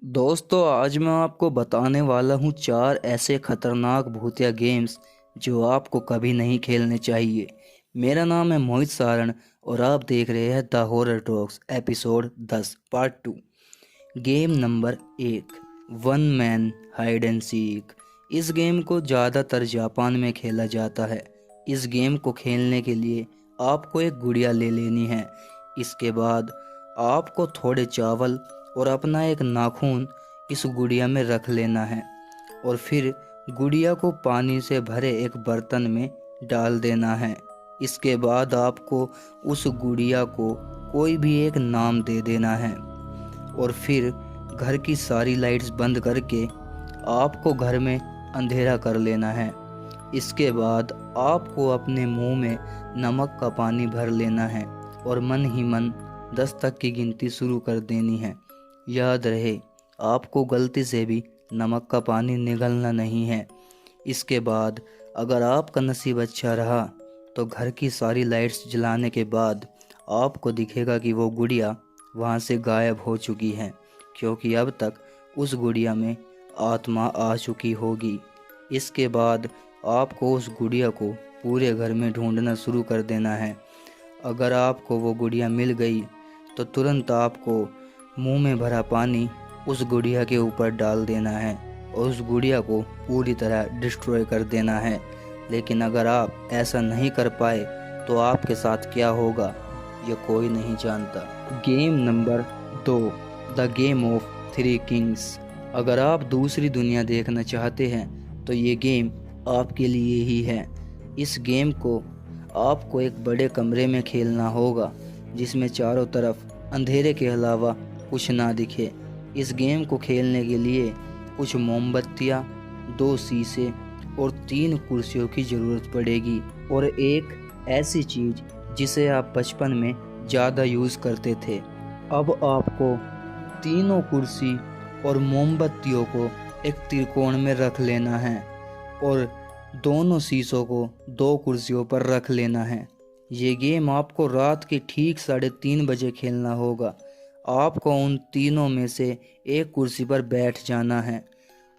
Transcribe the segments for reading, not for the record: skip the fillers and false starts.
दोस्तों आज मैं आपको बताने वाला हूँ चार ऐसे खतरनाक भूतिया गेम्स जो आपको कभी नहीं खेलने चाहिए। मेरा नाम है मोहित सारण और आप देख रहे हैं the horror talks episode 10 part 2। Game number 1, one man hide and seek. इस गेम को ज़्यादातर जापान में खेला जाता है। इस गेम को खेलने के लिए आपको एक गुड़िया ले लेनी है। इसके बाद आपको थोड़े चावल और अपना एक नाखून इस गुड़िया में रख लेना है और फिर गुड़िया को पानी से भरे एक बर्तन में डाल देना है। इसके बाद आपको उस गुड़िया को कोई भी एक नाम दे देना है और फिर घर की सारी लाइट्स बंद करके आपको घर में अंधेरा कर लेना है। इसके बाद आपको अपने मुंह में नमक का पानी भर लेना है और मन ही मन 10 तक की गिनती शुरू कर देनी है। याद रहे आपको गलती से भी नमक का पानी निगलना नहीं है। इसके बाद अगर आपका नसीब अच्छा रहा तो घर की सारी लाइट्स जलाने के बाद आपको दिखेगा कि वो गुड़िया वहाँ से गायब हो चुकी है, क्योंकि अब तक उस गुड़िया में आत्मा आ चुकी होगी। इसके बाद आपको उस गुड़िया को पूरे घर में ढूंढना शुरू कर देना है। अगर आपको वो गुड़िया मिल गई तो तुरंत आपको मुंह में भरा पानी उस गुड़िया के ऊपर डाल देना है और उस गुड़िया को पूरी तरह डिस्ट्रॉय कर देना है। लेकिन अगर आप ऐसा नहीं कर पाए तो आपके साथ क्या होगा ये कोई नहीं जानता। Game number 2, the game of three Kings. अगर आप दूसरी दुनिया देखना चाहते हैं तो ये गेम आपके लिए ही है। इस गेम को आपको एक बड़े कमरे में खेलना होगा जिसमें चारों तरफ अंधेरे के अलावा कुछ ना दिखे। इस गेम को खेलने के लिए कुछ मोमबत्तियाँ, 2 शीशे और 3 कुर्सियों की ज़रूरत पड़ेगी और एक ऐसी चीज़ जिसे आप बचपन में ज़्यादा यूज़ करते थे। अब आपको तीनों कुर्सी और मोमबत्तियों को एक त्रिकोण में रख लेना है और दोनों शीशों को 2 कुर्सियों पर रख लेना है। ये गेम आपको रात के ठीक 3:30 बजे खेलना होगा। आपको उन तीनों में से एक कुर्सी पर बैठ जाना है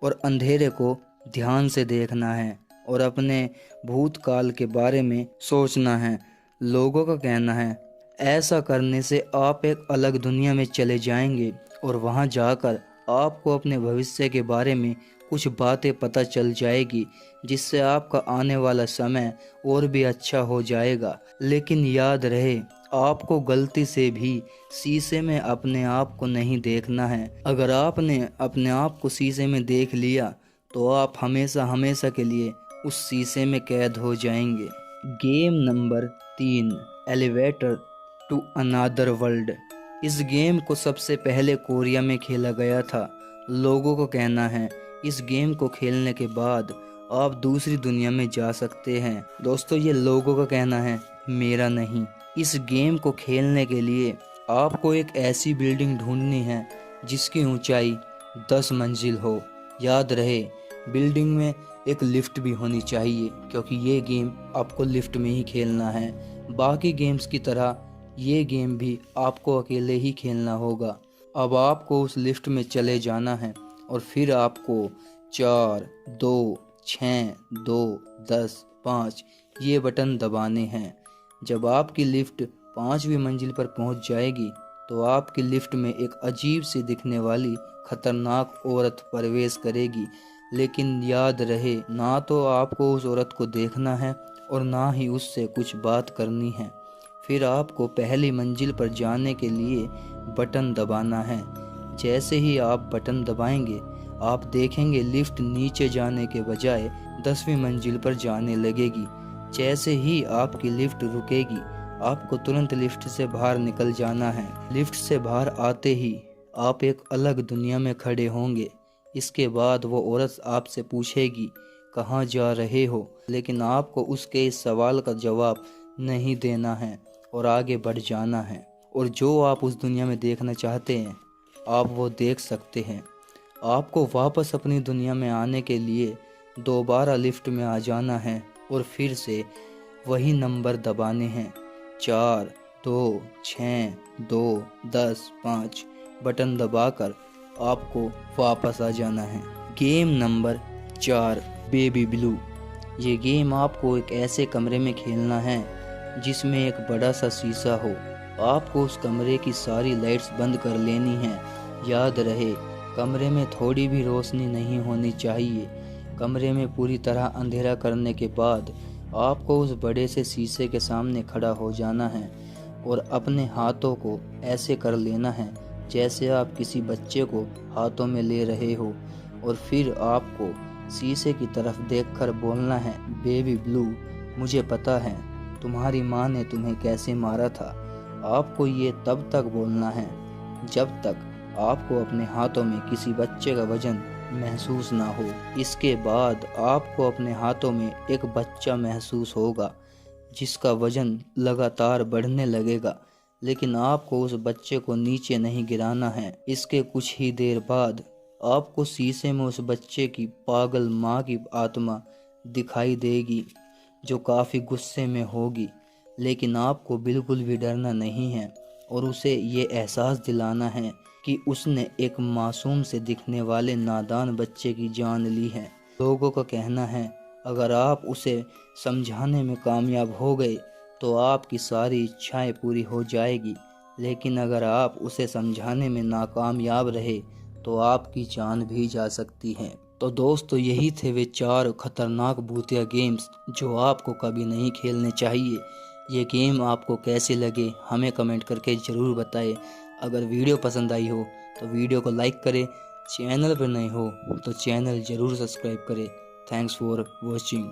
और अंधेरे को ध्यान से देखना है और अपने भूतकाल के बारे में सोचना है। लोगों का कहना है ऐसा करने से आप एक अलग दुनिया में चले जाएंगे और वहां जाकर आपको अपने भविष्य के बारे में कुछ बातें पता चल जाएगी, जिससे आपका आने वाला समय और भी अच्छा हो जाएगा। लेकिन याद रहे आपको गलती से भी शीशे में अपने आप को नहीं देखना है। अगर आपने अपने आप को शीशे में देख लिया तो आप हमेशा हमेशा के लिए उस शीशे में कैद हो जाएंगे। Game number 3, elevator to another world. इस गेम को सबसे पहले कोरिया में खेला गया था। लोगों को कहना है इस गेम को खेलने के बाद आप दूसरी दुनिया में जा सकते हैं। दोस्तों ये लोगों का कहना है, मेरा नहीं। इस गेम को खेलने के लिए आपको एक ऐसी बिल्डिंग ढूंढनी है जिसकी ऊंचाई 10 मंजिल हो। याद रहे बिल्डिंग में एक लिफ्ट भी होनी चाहिए, क्योंकि ये गेम आपको लिफ्ट में ही खेलना है। बाकी गेम्स की तरह ये गेम भी आपको अकेले ही खेलना होगा। अब आपको उस लिफ्ट में चले जाना है और फिर आपको 4, 2, 6, 2, 10, 5 ये बटन दबाने हैं। जब आपकी लिफ्ट 5वीं मंजिल पर पहुंच जाएगी तो आपकी लिफ्ट में एक अजीब सी दिखने वाली खतरनाक औरत प्रवेश करेगी। लेकिन याद रहे ना तो आपको उस औरत को देखना है और ना ही उससे कुछ बात करनी है। फिर आपको पहली मंजिल पर जाने के लिए बटन दबाना है। जैसे ही आप बटन दबाएंगे आप देखेंगे लिफ्ट नीचे जाने के बजाय 10वीं मंजिल पर जाने लगेगी। जैसे ही आपकी लिफ्ट रुकेगी आपको तुरंत लिफ्ट से बाहर निकल जाना है। लिफ्ट से बाहर आते ही आप एक अलग दुनिया में खड़े होंगे। इसके बाद वो औरत आपसे पूछेगी कहाँ जा रहे हो, लेकिन आपको उसके इस सवाल का जवाब नहीं देना है और आगे बढ़ जाना है और जो आप उस दुनिया में देखना चाहते हैं आप वो देख सकते हैं। आपको वापस अपनी दुनिया में आने के लिए दोबारा लिफ्ट में आ जाना है और फिर से वही नंबर दबाने हैं, 4, 2, 6, 2, 10, 5 बटन दबाकर आपको वापस आ जाना है। Game number 4, baby blue. ये गेम आपको एक ऐसे कमरे में खेलना है जिसमें एक बड़ा सा शीशा हो। आपको उस कमरे की सारी लाइट्स बंद कर लेनी है। याद रहे, कमरे में थोड़ी भी रोशनी नहीं होनी चाहिए। कमरे में पूरी तरह अंधेरा करने के बाद आपको उस बड़े से शीशे के सामने खड़ा हो जाना है और अपने हाथों को ऐसे कर लेना है जैसे आप किसी बच्चे को हाथों में ले रहे हो, और फिर आपको शीशे की तरफ देखकर बोलना है, बेबी ब्लू, मुझे पता है तुम्हारी माँ ने तुम्हें कैसे मारा था। आपको ये तब तक बोलना है जब तक आपको अपने हाथों में किसी बच्चे का वजन महसूस ना हो। इसके बाद आपको अपने हाथों में एक बच्चा महसूस होगा जिसका वजन लगातार बढ़ने लगेगा, लेकिन आपको उस बच्चे को नीचे नहीं गिराना है। इसके कुछ ही देर बाद आपको शीशे में उस बच्चे की पागल माँ की आत्मा दिखाई देगी जो काफ़ी गुस्से में होगी, लेकिन आपको बिल्कुल भी डरना नहीं है और उसे ये एहसास दिलाना है कि उसने एक मासूम से दिखने वाले नादान बच्चे की जान ली है। लोगों का कहना है अगर आप उसे समझाने में कामयाब हो गए तो आपकी सारी इच्छाएं पूरी हो जाएगी, लेकिन अगर आप उसे समझाने में नाकामयाब रहे तो आपकी जान भी जा सकती है। तो दोस्तों, यही थे वे 4 खतरनाक भूतिया गेम्स जो आपको कभी नहीं खेलने चाहिए। ये गेम आपको कैसे लगे हमें कमेंट करके ज़रूर बताएं। अगर वीडियो पसंद आई हो तो वीडियो को लाइक करें, चैनल पर नए हो तो चैनल ज़रूर सब्सक्राइब करें। Thanks for watching.